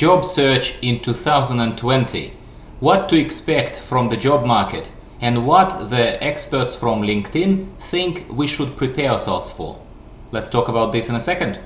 Job search in 2020. What to expect from the job market and what the experts from LinkedIn think we should prepare ourselves for. Let's talk about this in a second.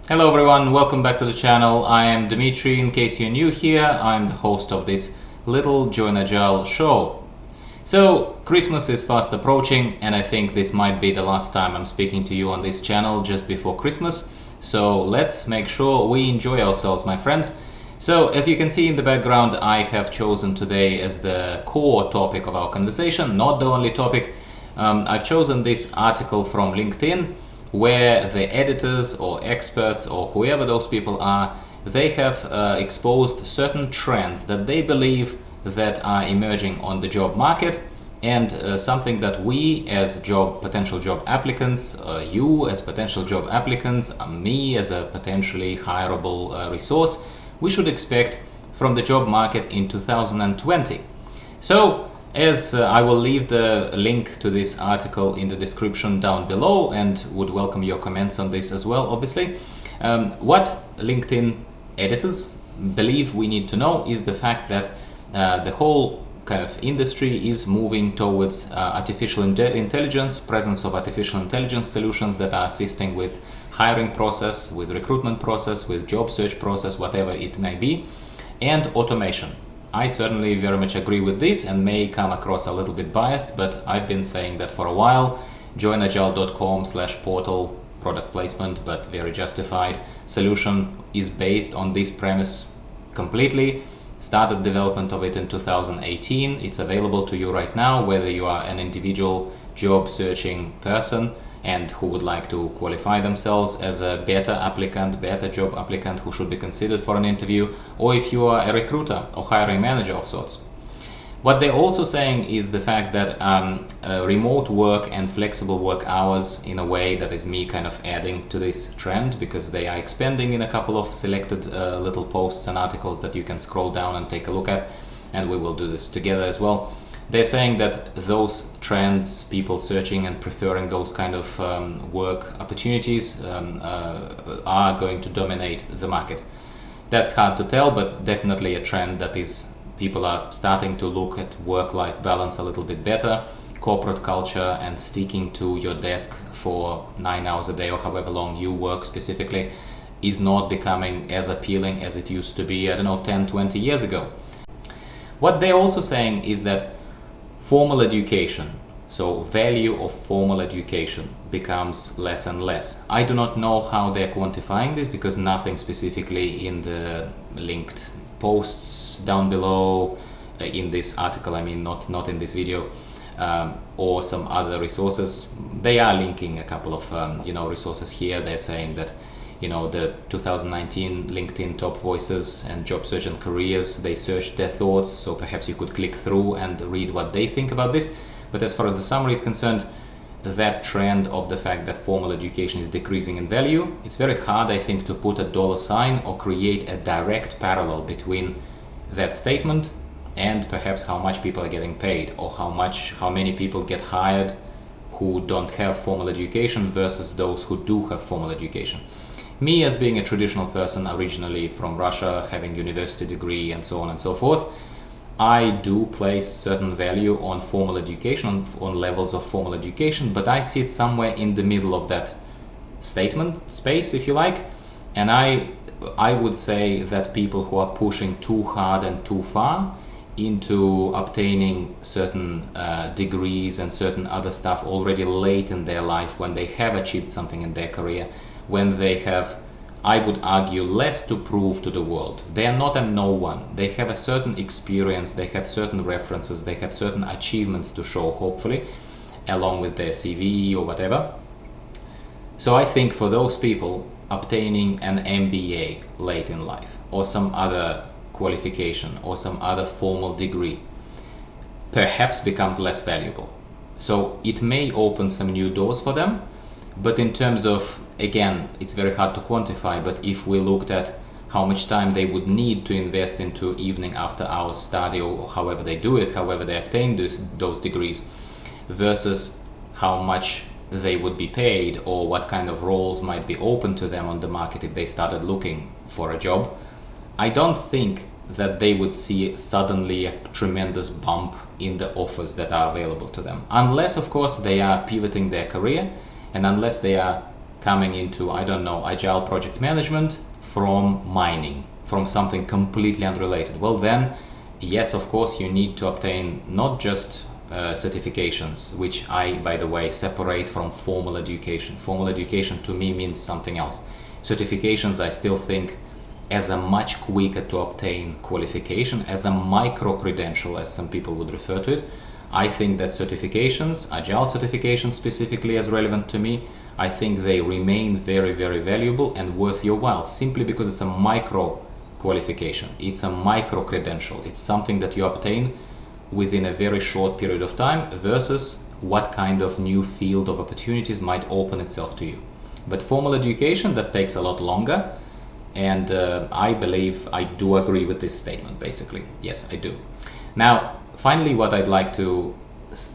Hello everyone, welcome back to the channel. I am Dmitry. In case you're new here, I'm the host of this little Join Agile show. So Christmas is fast approaching and I think this might be the last time I'm speaking to you on this channel just before Christmas. So let's make sure we enjoy ourselves, my friends. So as you can see in the background, I have chosen today as the core topic of our conversation, not the only topic. I've chosen this article from LinkedIn where the editors or experts or whoever those people are, they have exposed certain trends that they believe that are emerging on the job market, and something that we as potential job applicants, you as potential job applicants, me as a potentially hireable resource, we should expect from the job market in 2020. So as I will leave the link to this article in the description down below and would welcome your comments on this as well, obviously. What LinkedIn editors believe we need to know is the fact that the whole kind of industry is moving towards artificial intelligence, presence of artificial intelligence solutions that are assisting with hiring process, with recruitment process, with job search process, whatever it may be, and automation. I certainly very much agree with this and may come across a little bit biased, but I've been saying that for a while. Joinagile.com/portal, product placement, but very justified solution, is based on this premise completely. Started development of it in 2018. It's available to you right now, whether you are an individual job searching person and who would like to qualify themselves as a better job applicant who should be considered for an interview, or if you are a recruiter or hiring manager of sorts. What they're also saying is the fact that remote work and flexible work hours, in a way that is me kind of adding to this trend, because they are expanding in a couple of selected little posts and articles that you can scroll down and take a look at, and we will do this together as well. They're saying that those trends, people searching and preferring those kind of work opportunities are going to dominate the market. That's hard to tell, but definitely a trend that is people are starting to look at work-life balance a little bit better, corporate culture, and sticking to your desk for 9 hours a day or however long you work specifically is not becoming as appealing as it used to be, 10, 20 years ago. What they're also saying is that formal education, so value of formal education, becomes less and less. I do not know how they're quantifying this because nothing specifically in the linked posts down below in this article, not in this video, or some other resources. They are linking a couple of resources here. They're saying that the 2019 LinkedIn top voices and job search and careers, they searched their thoughts, so perhaps you could click through and read what they think about this. But as far as the summary is concerned, that trend of the fact that formal education is decreasing in value, it's very hard, I think, to put a dollar sign or create a direct parallel between that statement and perhaps how much people are getting paid, or how many people get hired who don't have formal education versus those who do have formal education. Me, as being a traditional person originally from Russia, having university degree and so on and so forth, I do place certain value on formal education, on levels of formal education, but I sit somewhere in the middle of that statement space, if you like, and I would say that people who are pushing too hard and too far into obtaining certain degrees and certain other stuff already late in their life, when they have achieved something in their career, when they have, I would argue, less to prove to the world. They are not a no one. They have a certain experience, they have certain references, they have certain achievements to show, hopefully, along with their CV or whatever. So I think for those people, obtaining an MBA late in life, or some other qualification, or some other formal degree, perhaps becomes less valuable. So it may open some new doors for them, but in terms of, again, it's very hard to quantify, but if we looked at how much time they would need to invest into evening after hours study, or however they do it, however they obtain those degrees, versus how much they would be paid or what kind of roles might be open to them on the market if they started looking for a job, I don't think that they would see suddenly a tremendous bump in the offers that are available to them. Unless, of course, they are pivoting their career and unless they are coming into, I don't know, agile project management from mining, from something completely unrelated. Well, then, yes, of course, you need to obtain not just certifications, which I, by the way, separate from formal education. Formal education to me means something else. Certifications, I still think, as a much quicker to obtain qualification, as a micro credential, as some people would refer to it. I think that certifications, agile certifications specifically as relevant to me, I think they remain very, very valuable and worth your while, simply because it's a micro qualification. It's a micro credential. It's something that you obtain within a very short period of time versus what kind of new field of opportunities might open itself to you. But formal education, that takes a lot longer. And I believe I do agree with this statement, basically. Yes, I do. Now, finally, what I'd like to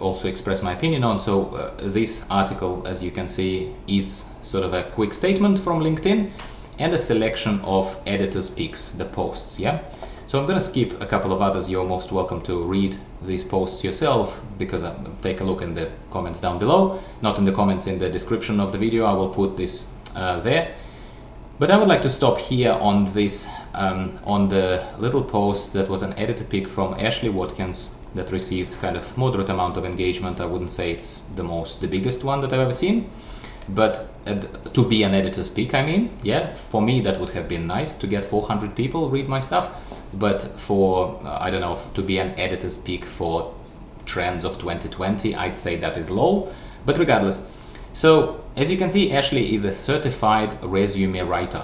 also express my opinion on. So this article, as you can see, is sort of a quick statement from LinkedIn and a selection of editors' picks, the posts, yeah? So I'm going to skip a couple of others. You're most welcome to read these posts yourself, because take a look in the comments down below. Not in the comments, in the description of the video. I will put this there. But I would like to stop here on this, on the little post that was an editor pick from Ashley Watkins that received kind of moderate amount of engagement. I wouldn't say it's the biggest one that I've ever seen, but to be an editor's pick, I mean, yeah, for me that would have been nice to get 400 people read my stuff, but for, I don't know, to be an editor's pick for trends of 2020, I'd say that is low, but regardless. So, as you can see, Ashley is a certified resume writer.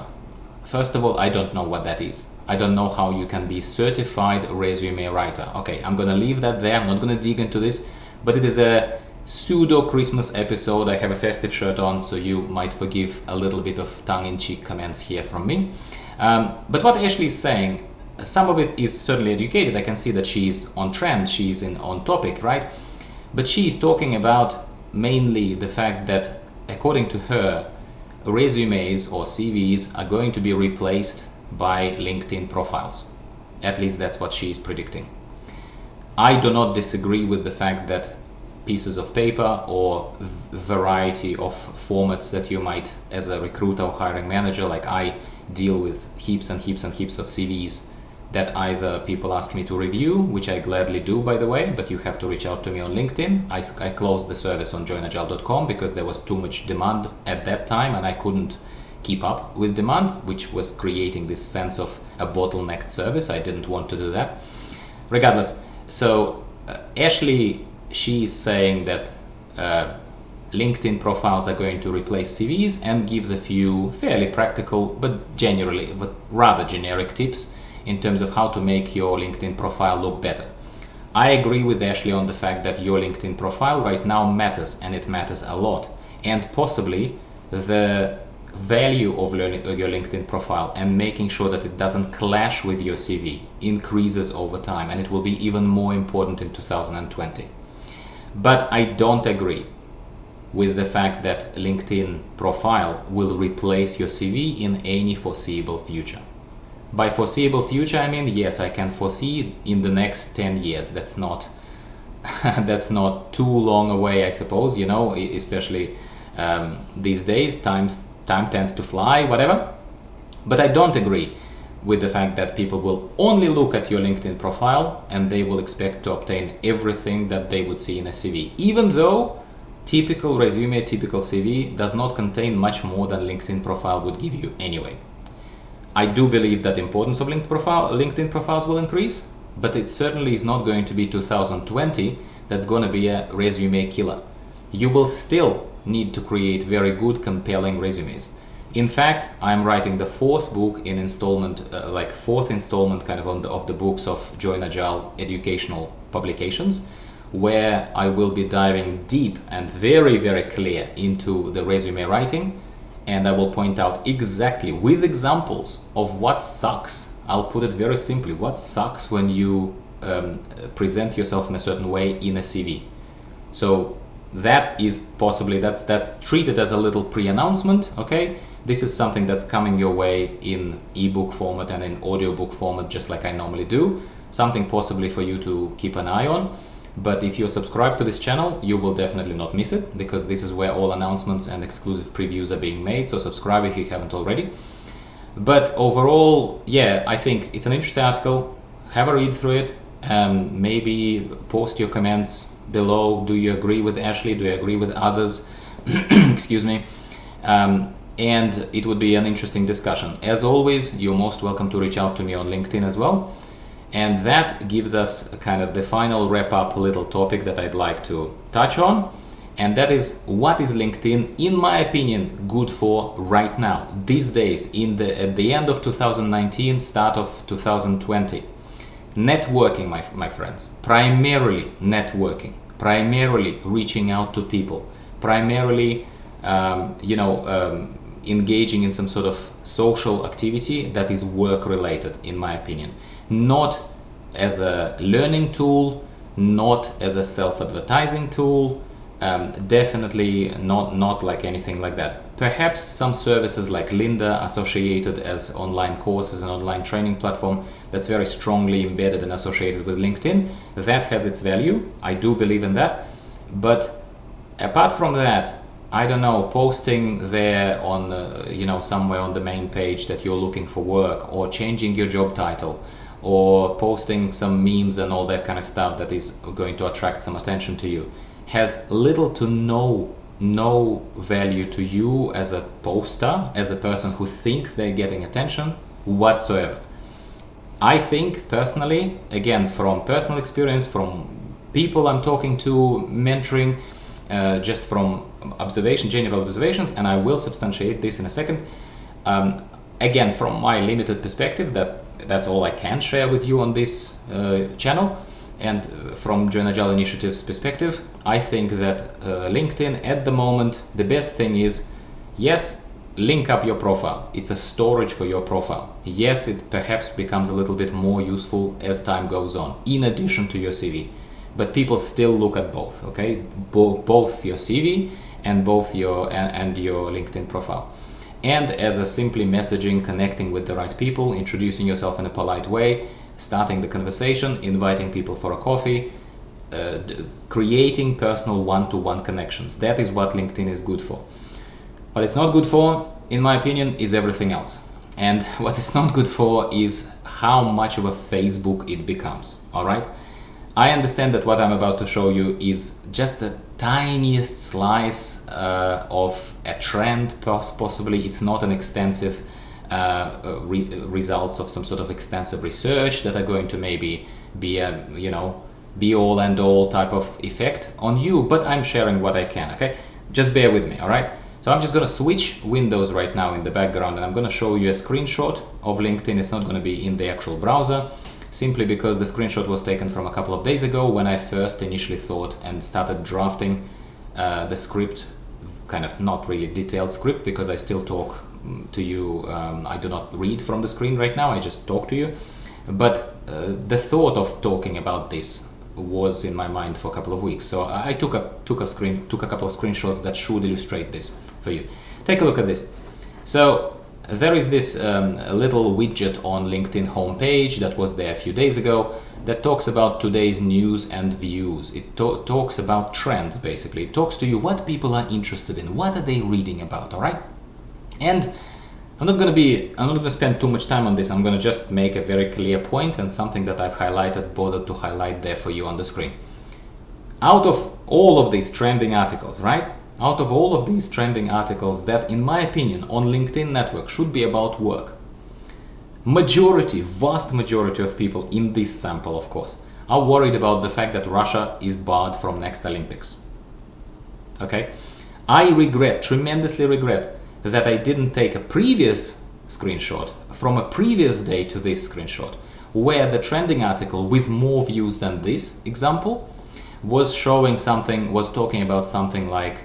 First of all, I don't know what that is. I don't know how you can be certified resume writer. Okay, I'm gonna leave that there. I'm not gonna dig into this, but it is a pseudo Christmas episode. I have a festive shirt on, so you might forgive a little bit of tongue-in-cheek comments here from me. But what Ashley is saying, some of it is certainly educated. I can see that she's on trend, she's on topic, right? But she's talking about mainly the fact that, according to her, resumes or CVs are going to be replaced by LinkedIn profiles. At least that's what she is predicting. I do not disagree with the fact that pieces of paper or variety of formats that you might, as a recruiter or hiring manager, like I deal with heaps and heaps and heaps of CVs that either people ask me to review, which I gladly do, by the way, but you have to reach out to me on LinkedIn. I closed the service on joinagile.com because there was too much demand at that time and I couldn't keep up with demand, which was creating this sense of a bottlenecked service. I didn't want to do that. Regardless, so Ashley, she is saying that LinkedIn profiles are going to replace CVs and gives a few fairly practical but rather generic tips in terms of how to make your LinkedIn profile look better. I agree with Ashley on the fact that your LinkedIn profile right now matters, and it matters a lot. And possibly the value of your LinkedIn profile and making sure that it doesn't clash with your CV increases over time, and it will be even more important in 2020. But I don't agree with the fact that LinkedIn profile will replace your CV in any foreseeable future. By foreseeable future, I mean, yes, I can foresee in the next 10 years. That's not too long away, I suppose, you know, especially these days, time tends to fly, whatever. But I don't agree with the fact that people will only look at your LinkedIn profile and they will expect to obtain everything that they would see in a CV, even though typical resume, typical CV does not contain much more than LinkedIn profile would give you anyway. I do believe that the importance of LinkedIn profiles will increase, but it certainly is not going to be 2020 that's going to be a resume killer. You will still need to create very good, compelling resumes. In fact, I'm writing the fourth book in fourth installment kind of of the books of Join Agile educational publications, where I will be diving deep and very, very clear into the resume writing. And I will point out exactly with examples of what sucks. I'll put it very simply. What sucks when you present yourself in a certain way in a CV. So that is possibly, that's treated as a little pre-announcement, okay? This is something that's coming your way in ebook format and in audiobook format, just like I normally do. Something possibly for you to keep an eye on. But if you're subscribed to this channel, you will definitely not miss it, because this is where all announcements and exclusive previews are being made. So subscribe if you haven't already. But overall, yeah, I think it's an interesting article. Have a read through it. Maybe post your comments below. Do you agree with Ashley? Do you agree with others? Excuse me. And it would be an interesting discussion. As always, you're most welcome to reach out to me on LinkedIn as well. And that gives us kind of the final wrap-up little topic that I'd like to touch on. And that is, what is LinkedIn, in my opinion, good for right now, these days, at the end of 2019, start of 2020. Networking, my friends, primarily networking, primarily reaching out to people, primarily, engaging in some sort of social activity that is work-related, in my opinion. Not as a learning tool, not as a self-advertising tool, definitely not like anything like that. Perhaps some services like Lynda, associated as online courses and online training platform, that's very strongly embedded and associated with LinkedIn. That has its value. I do believe in that. But apart from that, I don't know, posting there on, somewhere on the main page that you're looking for work, or changing your job title, or posting some memes and all that kind of stuff that is going to attract some attention to you, has little to no value to you as a poster, as a person who thinks they're getting attention whatsoever. I think personally, again, from personal experience, from people I'm talking to, mentoring, just from general observations, and I will substantiate this in a second. Again, from my limited perspective, that's all I can share with you on this channel. And from Lean-Agile Initiative's perspective, I think that LinkedIn at the moment, the best thing is, yes, link up your profile. It's a storage for your profile. Yes, it perhaps becomes a little bit more useful as time goes on, in addition to your CV. But people still look at both, okay? Both your CV and both your LinkedIn profile. And as a simply messaging, connecting with the right people, introducing yourself in a polite way, starting the conversation, inviting people for a coffee, creating personal one-to-one connections. That is what LinkedIn is good for. What it's not good for, in my opinion, is everything else. And what it's not good for is how much of a Facebook it becomes, all right? I understand that what I'm about to show you is just the tiniest slice of a trend, possibly. It's not an extensive results of some sort of extensive research that are going to maybe be a, be all and all type of effect on you, but I'm sharing what I can, okay? Just bear with me, all right? So I'm just going to switch windows right now in the background, and I'm going to show you a screenshot of LinkedIn. It's not going to be in the actual browser, simply because the screenshot was taken from a couple of days ago when I first initially thought and started drafting the script, kind of not really detailed script, because I still talk to you. I do not read from the screen right now, I just talk to you. But the thought of talking about this was in my mind for a couple of weeks. So I took a couple of screenshots that should illustrate this for you. Take a look at this. So there is this little widget on LinkedIn homepage that was there a few days ago that talks about today's news and views. It talks about trends, basically. It talks to you what people are interested in, what are they reading about, all right? And I'm not going to spend too much time on this. I'm going to just make a very clear point and something that I've bothered to highlight there for you on the screen. Out of all of these trending articles, right? Out of all of these trending articles that, in my opinion, on LinkedIn network should be about work, vast majority of people in this sample, of course, are worried about the fact that Russia is barred from next Olympics. Okay? I tremendously regret, that I didn't take a previous screenshot from a previous day to this screenshot, where the trending article with more views than this example was talking about something like,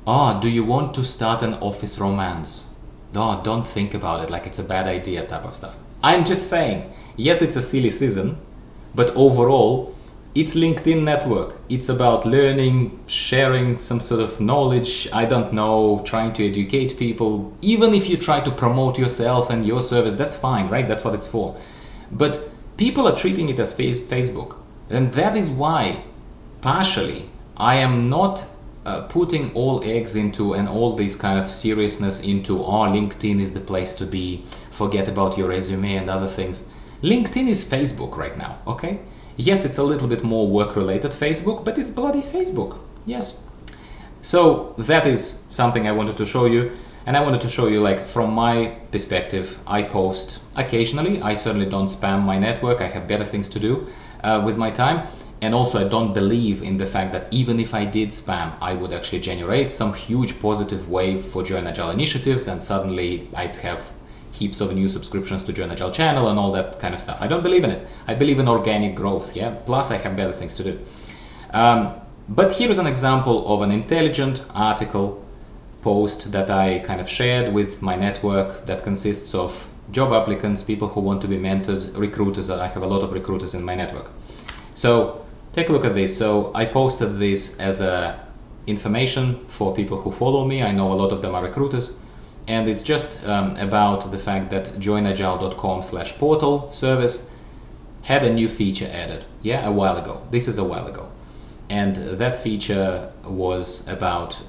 oh, do you want to start an office romance? No, don't think about it, like it's a bad idea type of stuff. I'm just saying, yes, it's a silly season, but overall, It's LinkedIn network. It's about learning, sharing some sort of knowledge, I don't know, trying to educate people. Even if you try to promote yourself and your service, that's fine, right? That's what it's for. But people are treating it as Facebook. And that is why, partially, I am not putting all eggs into and all this kind of seriousness into, LinkedIn is the place to be, forget about your resume and other things. LinkedIn is Facebook right now, okay? Yes, it's a little bit more work-related Facebook, but it's bloody Facebook, yes. So that is something I wanted to show you. And I wanted to show you, like, from my perspective, I post occasionally. I certainly don't spam my network. I have better things to do with my time. And also, I don't believe in the fact that even if I did spam, I would actually generate some huge positive wave for Join Agile initiatives, and suddenly I'd have heaps of new subscriptions to Join Agile channel and all that kind of stuff. I don't believe in it. I believe in organic growth, yeah? Plus, I have better things to do. But here is an example of an intelligent article post that I kind of shared with my network that consists of job applicants, people who want to be mentored, recruiters. I have a lot of recruiters in my network. So take a look at this. So I posted this as a information for people who follow me. I know a lot of them are recruiters, and it's just about the fact that joinagile.com/portal service had a new feature added, a while ago. This is a while ago. And that feature was about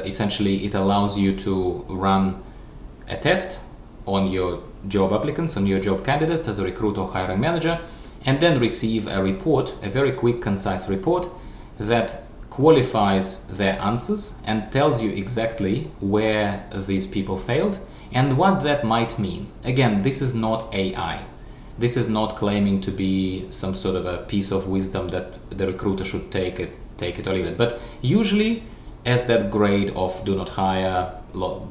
essentially it allows you to run a test on your job applicants, on your job candidates as a recruiter or hiring manager, and then receive a report, a very quick, concise report that qualifies their answers and tells you exactly where these people failed and what that might mean. Again, this is not AI. This is not claiming to be some sort of a piece of wisdom that the recruiter should take it or leave it. But usually, as that grade of do not hire,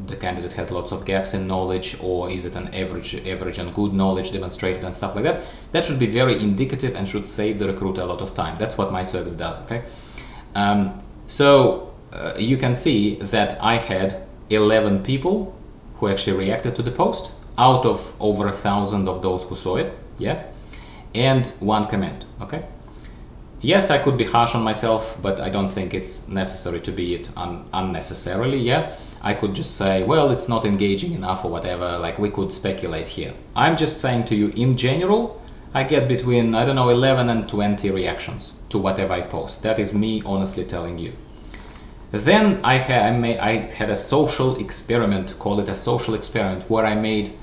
the candidate has lots of gaps in knowledge, or is it an average and good knowledge demonstrated and stuff like that, that should be very indicative and should save the recruiter a lot of time. That's what my service does, okay? So you can see that I had 11 people who actually reacted to the post out of over 1,000 of those who saw it, and one comment, okay? Yes, I could be harsh on myself, but I don't think it's necessary to be it unnecessarily, I could just say, well, it's not engaging enough or whatever, like we could speculate here. I'm just saying to you, in general, I get between, 11 and 20 reactions to whatever I post. That is me honestly telling you. Then I had a social experiment, call it a social experiment, where I made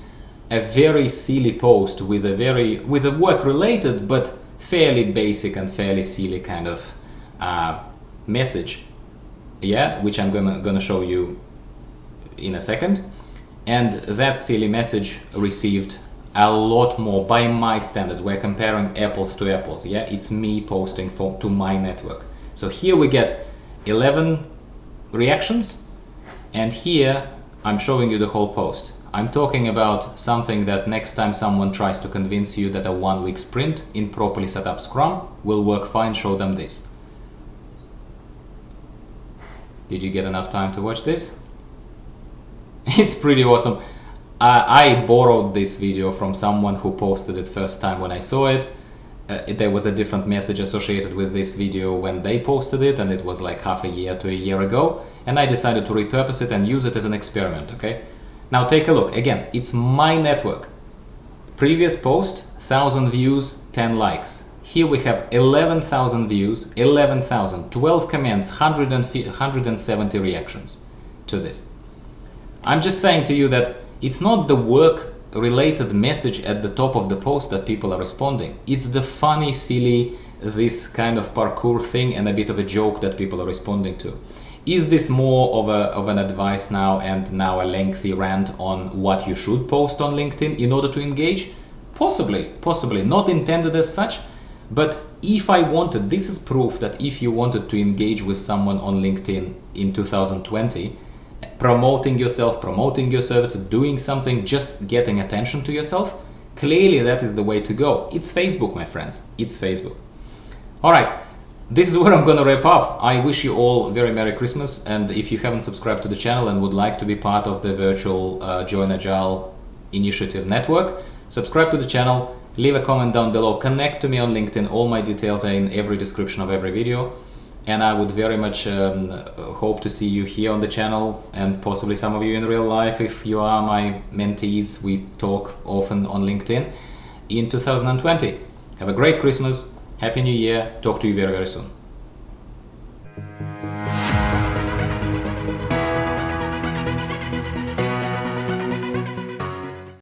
a very silly post with a work-related but fairly basic and fairly silly kind of message, which I'm gonna show you in a second. And that silly message received a lot more by my standards. We're comparing apples to apples, it's me posting to my network. So here we get 11 reactions, and here I'm showing you the whole post. I'm talking about something that next time someone tries to convince you that a 1-week sprint in properly set up Scrum will work fine, show them this. Did you get enough time to watch this? It's pretty awesome. I borrowed this video from someone who posted it first time when I saw it. There was a different message associated with this video when they posted it, and it was like half a year to a year ago, and I decided to repurpose it and use it as an experiment, okay? Now take a look. Again, it's my network. Previous post, 1,000 views, 10 likes. Here we have 11,000 views, 11,000, 12 comments, 170 reactions to this. I'm just saying to you that it's not the work-related message at the top of the post that people are responding. It's the funny, silly, this kind of parkour thing and a bit of a joke that people are responding to. Is this more of an advice now and now a lengthy rant on what you should post on LinkedIn in order to engage? Possibly, not intended as such, but if I wanted, this is proof that if you wanted to engage with someone on LinkedIn in 2020, promoting yourself, promoting your service, doing something, just getting attention to yourself, clearly that is the way to go. It's Facebook, my friends, it's Facebook. All right. This is where I'm gonna wrap up. I wish you all very Merry Christmas, and if you haven't subscribed to the channel and would like to be part of the virtual Join Agile initiative network, subscribe to the channel, Leave a comment down below, connect to me on LinkedIn, all my details are in every description of every video. And I would very much hope to see you here on the channel, and possibly some of you in real life if you are my mentees. We talk often on LinkedIn in 2020. Have a great Christmas, Happy New Year, talk to you very, very soon.